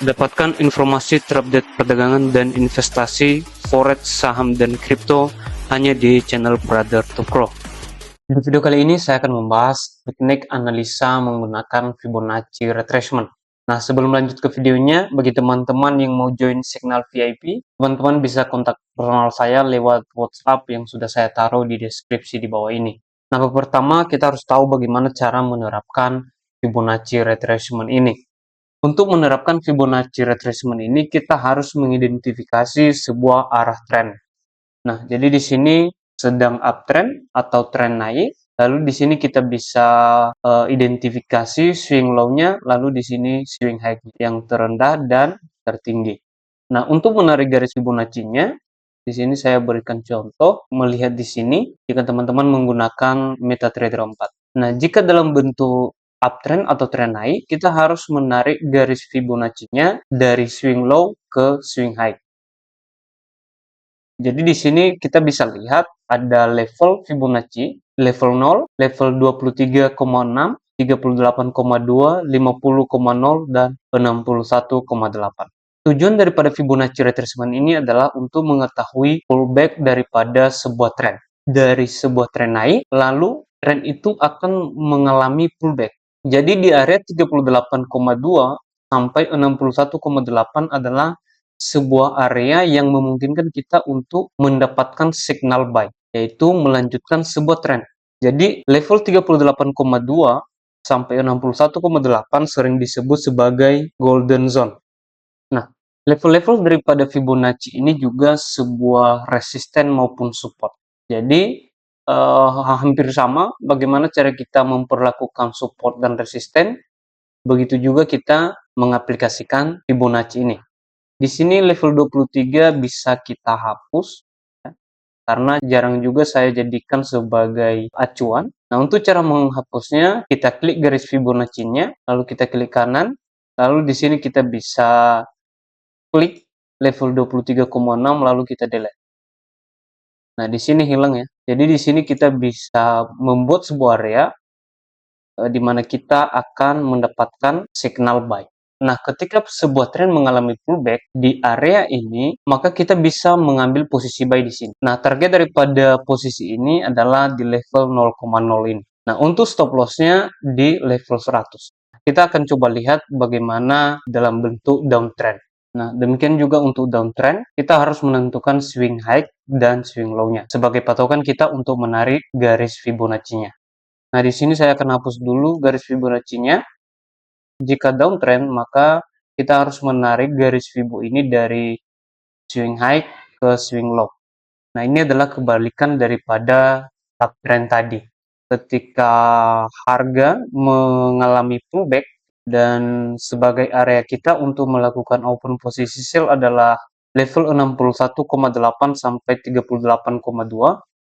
Dapatkan informasi terupdate perdagangan dan investasi forex, saham, dan kripto hanya di channel Brother to Grow. Di video kali ini saya akan membahas teknik analisa menggunakan Fibonacci retracement. Nah, sebelum lanjut ke videonya, bagi teman-teman yang mau join Signal VIP, teman-teman bisa kontak personal saya lewat WhatsApp yang sudah saya taruh di deskripsi di bawah ini. Nah, pertama kita harus tahu bagaimana cara menerapkan Fibonacci retracement ini. Untuk menerapkan Fibonacci retracement ini, kita harus mengidentifikasi sebuah arah tren. Nah, jadi di sini sedang uptrend atau tren naik, lalu di sini kita bisa identifikasi swing low-nya, lalu di sini swing high yang terendah dan tertinggi. Nah, untuk menarik garis Fibonacci-nya, di sini saya berikan contoh melihat di sini jika teman-teman menggunakan MetaTrader 4. Nah, jika dalam bentuk uptrend atau tren naik, kita harus menarik garis Fibonacci-nya dari swing low ke swing high. Jadi di sini kita bisa lihat ada level Fibonacci, level 0, level 23,6, 38,2, 50,0, dan 61,8. Tujuan daripada Fibonacci retracement ini adalah untuk mengetahui pullback daripada sebuah tren. Dari sebuah tren naik, lalu tren itu akan mengalami pullback. Jadi di area 38,2 sampai 61,8 adalah sebuah area yang memungkinkan kita untuk mendapatkan signal buy, yaitu melanjutkan sebuah tren. Jadi level 38,2 sampai 61,8 sering disebut sebagai golden zone. Nah, level-level daripada Fibonacci ini juga sebuah resisten maupun support. Jadi hampir sama bagaimana cara kita memperlakukan support dan resisten, begitu juga kita mengaplikasikan Fibonacci ini. Di sini level 23 bisa kita hapus, ya, karena jarang juga saya jadikan sebagai acuan. Nah, untuk cara menghapusnya, kita klik garis Fibonacci-nya, lalu kita klik kanan, lalu di sini kita bisa klik level 23,6, lalu kita delete. Nah, di sini hilang ya. Jadi di sini kita bisa membuat sebuah area di mana kita akan mendapatkan signal buy. Nah, ketika sebuah tren mengalami pullback di area ini, maka kita bisa mengambil posisi buy di sini. Nah, target daripada posisi ini adalah di level 0,0 ini. Nah, untuk stop loss-nya di level 100. Kita akan coba lihat bagaimana dalam bentuk downtrend. Nah, demikian juga untuk downtrend, kita harus menentukan swing high dan swing low-nya sebagai patokan kita untuk menarik garis Fibonacci-nya. Nah, di sini saya akan hapus dulu garis Fibonacci-nya. Jika downtrend, maka kita harus menarik garis Fibo ini dari swing high ke swing low. Nah, ini adalah kebalikan daripada uptrend tadi. Ketika harga mengalami pullback dan sebagai area kita untuk melakukan open posisi sell adalah level 61,8 sampai 38,2,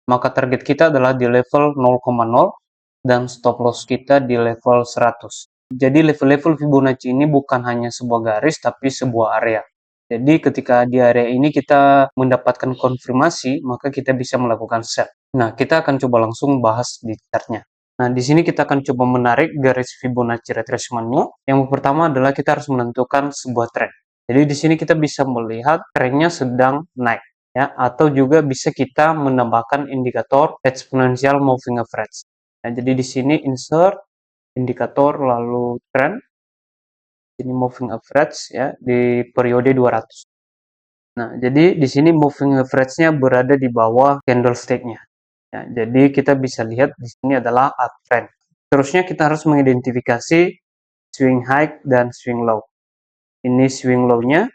maka target kita adalah di level 0,0 dan stop loss kita di level 100. Jadi level-level Fibonacci ini bukan hanya sebuah garis tapi sebuah area. Jadi ketika di area ini kita mendapatkan konfirmasi, maka kita bisa melakukan sell. Nah, kita akan coba langsung bahas di chartnya. Nah, di sini kita akan coba menarik garis Fibonacci retracement-nya. Yang pertama adalah kita harus menentukan sebuah trend. Jadi di sini kita bisa melihat trennya sedang naik, ya, atau juga bisa kita menambahkan indikator exponential moving average. Nah, jadi di sini insert indikator lalu trend, ini moving average ya di periode 200. Nah, jadi di sini moving average-nya berada di bawah candlestick-nya. Ya, jadi kita bisa lihat di sini adalah uptrend. Terusnya kita harus mengidentifikasi swing high dan swing low. Ini swing low-nya,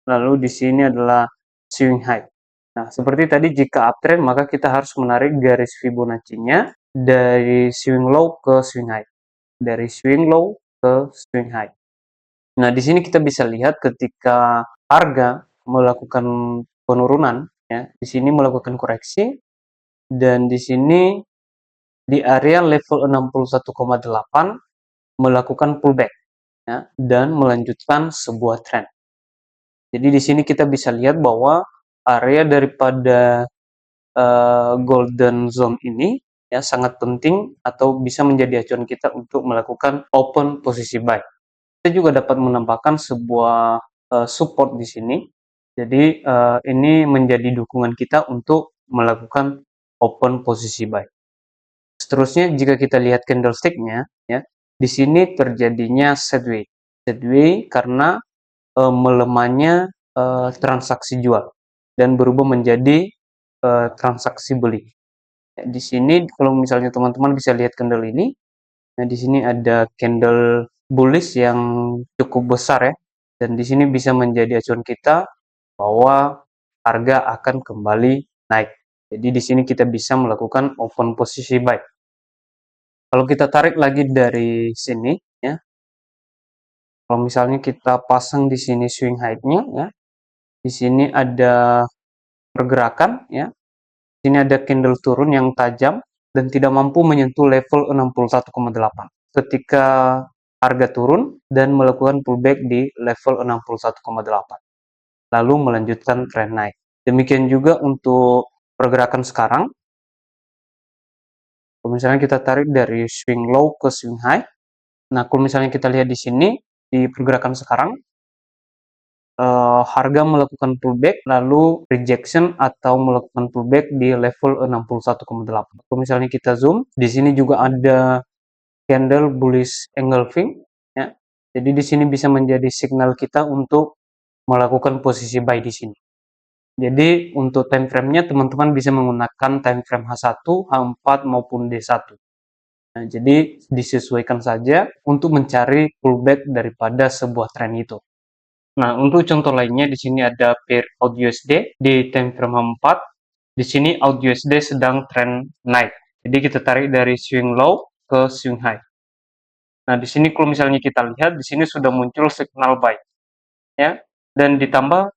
lalu di sini adalah swing high. Nah, seperti tadi jika uptrend maka kita harus menarik garis Fibonacci-nya dari swing low ke swing high. Dari swing low ke swing high. Nah, di sini kita bisa lihat ketika harga melakukan penurunan, ya, di sini melakukan koreksi, dan di sini di area level 61,8 melakukan pullback, ya, dan melanjutkan sebuah trend. Jadi di sini kita bisa lihat bahwa area daripada golden zone ini ya sangat penting atau bisa menjadi acuan kita untuk melakukan open posisi buy. kita juga dapat menambahkan sebuah support di sini. Jadi ini menjadi dukungan kita untuk melakukan open posisi buy. Seterusnya jika kita lihat candlestick-nya ya, di sini terjadinya sideways. Sideways karena melemahnya transaksi jual dan berubah menjadi transaksi beli. Ya, di sini kalau misalnya teman-teman bisa lihat candle ini, nah di sini ada candle bullish yang cukup besar ya, dan di sini bisa menjadi acuan kita bahwa harga akan kembali naik. Jadi di sini kita bisa melakukan open posisi buy. Kalau kita tarik lagi dari sini ya, kalau misalnya kita pasang di sini swing high-nya ya, di sini ada pergerakan ya. Sini ada candle turun yang tajam dan tidak mampu menyentuh level 61,8. Ketika harga turun dan melakukan pullback di level 61,8. Lalu melanjutkan tren naik. Demikian juga untuk pergerakan sekarang. Kalau misalnya kita tarik dari swing low ke swing high. Nah, kalau misalnya kita lihat di sini di pergerakan sekarang, harga melakukan pullback lalu rejection atau melakukan pullback di level 61,8. Kalau misalnya kita zoom, di sini juga ada candle bullish engulfing ya. Jadi di sini bisa menjadi signal kita untuk melakukan posisi buy di sini. Jadi untuk time frame-nya teman-teman bisa menggunakan time frame H1, H4 maupun D1. Nah, jadi disesuaikan saja untuk mencari pullback daripada sebuah tren itu. Nah, untuk contoh lainnya di sini ada pair AUD/USD di time frame 4. Di sini AUD/USD sedang tren naik. Jadi kita tarik dari swing low ke swing high. Nah, di sini kalau misalnya kita lihat di sini sudah muncul signal buy ya. Dan ditambah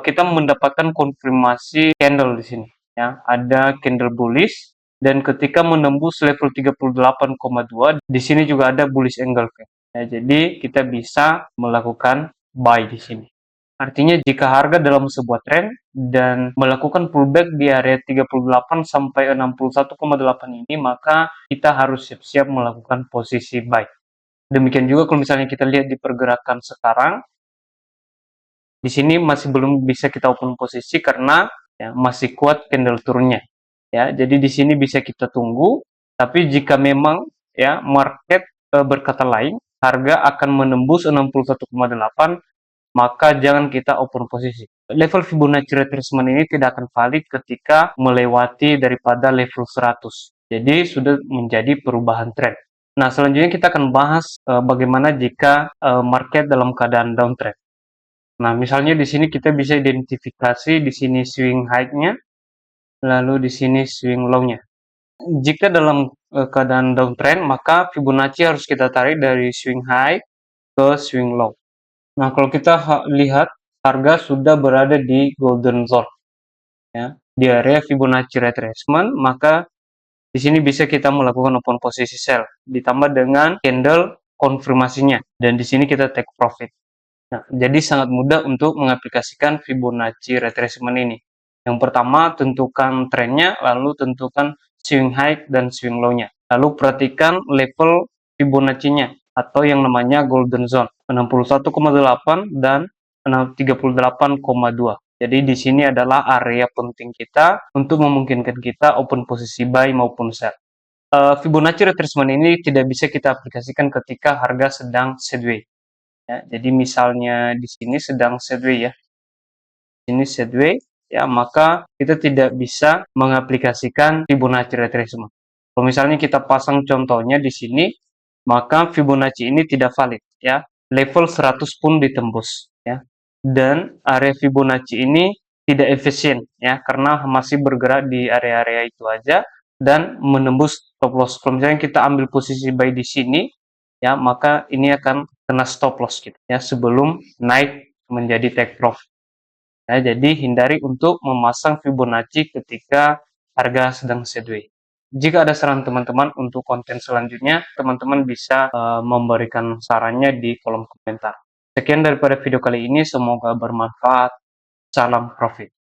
kita mendapatkan konfirmasi candle di sini ya. Ada candle bullish dan ketika menembus level 38,2 di sini juga ada bullish engulfing. Ya, jadi kita bisa melakukan buy di sini. Artinya jika harga dalam sebuah tren dan melakukan pullback di area 38 sampai 61,8 ini, maka kita harus siap-siap melakukan posisi buy. Demikian juga kalau misalnya kita lihat di pergerakan sekarang, di sini masih belum bisa kita open posisi karena ya, masih kuat candle turunnya. Ya, jadi di sini bisa kita tunggu, tapi jika memang ya market berkata lain, harga akan menembus 61,8, maka jangan kita open posisi. Level Fibonacci retracement ini tidak akan valid ketika melewati daripada level 100. Jadi sudah menjadi perubahan tren. Nah, selanjutnya kita akan bahas bagaimana jika market dalam keadaan downtrend. Nah, misalnya di sini kita bisa identifikasi di sini swing high-nya, lalu di sini swing low-nya. Jika dalam keadaan downtrend, maka Fibonacci harus kita tarik dari swing high ke swing low. Nah, kalau kita lihat harga sudah berada di golden zone, ya, di area Fibonacci retracement, maka di sini bisa kita melakukan open posisi sell, ditambah dengan candle konfirmasinya, dan di sini kita take profit. Nah, jadi sangat mudah untuk mengaplikasikan Fibonacci retracement ini. Yang pertama, tentukan trennya, lalu tentukan swing high dan swing low-nya. Lalu perhatikan level Fibonacci-nya atau yang namanya golden zone, 61,8 dan 38,2. Jadi di sini adalah area penting kita untuk memungkinkan kita open posisi buy maupun sell. Fibonacci retracement ini tidak bisa kita aplikasikan ketika harga sedang sideways. Ya, jadi misalnya di sini sedang sideways ya, ini sideways ya, maka kita tidak bisa mengaplikasikan Fibonacci retracement. Kalau misalnya kita pasang contohnya di sini, maka Fibonacci ini tidak valid ya. Level 100 pun ditembus ya. Dan area Fibonacci ini tidak efisien ya, karena masih bergerak di area-area itu aja dan menembus stop loss. Kalau misalnya kita ambil posisi buy di sini ya, maka ini akan kena stop loss gitu ya sebelum naik menjadi take profit. Ya, jadi hindari untuk memasang Fibonacci ketika harga sedang sideways. Jika ada saran teman-teman untuk konten selanjutnya, teman-teman bisa memberikan sarannya di kolom komentar. Sekian daripada video kali ini, semoga bermanfaat. Salam profit.